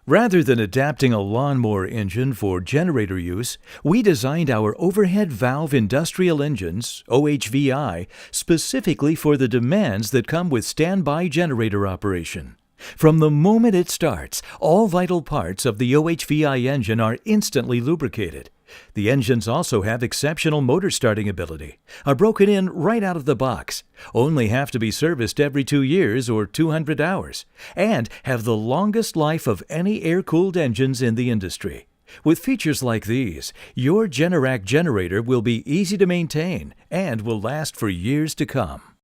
Rather than adapting a lawnmower engine for generator use, we designed our overhead valve industrial engines, OHVI, specifically for the demands that come with standby generator operation. From the moment it starts, all vital parts of the OHVI engine are instantly lubricated. The engines also have exceptional motor starting ability, are broken in right out of the box, only have to be serviced every 2 years or 200 hours, and have the longest life of any air-cooled engines in the industry. With features like these, your Generac generator will be easy to maintain and will last for years to come.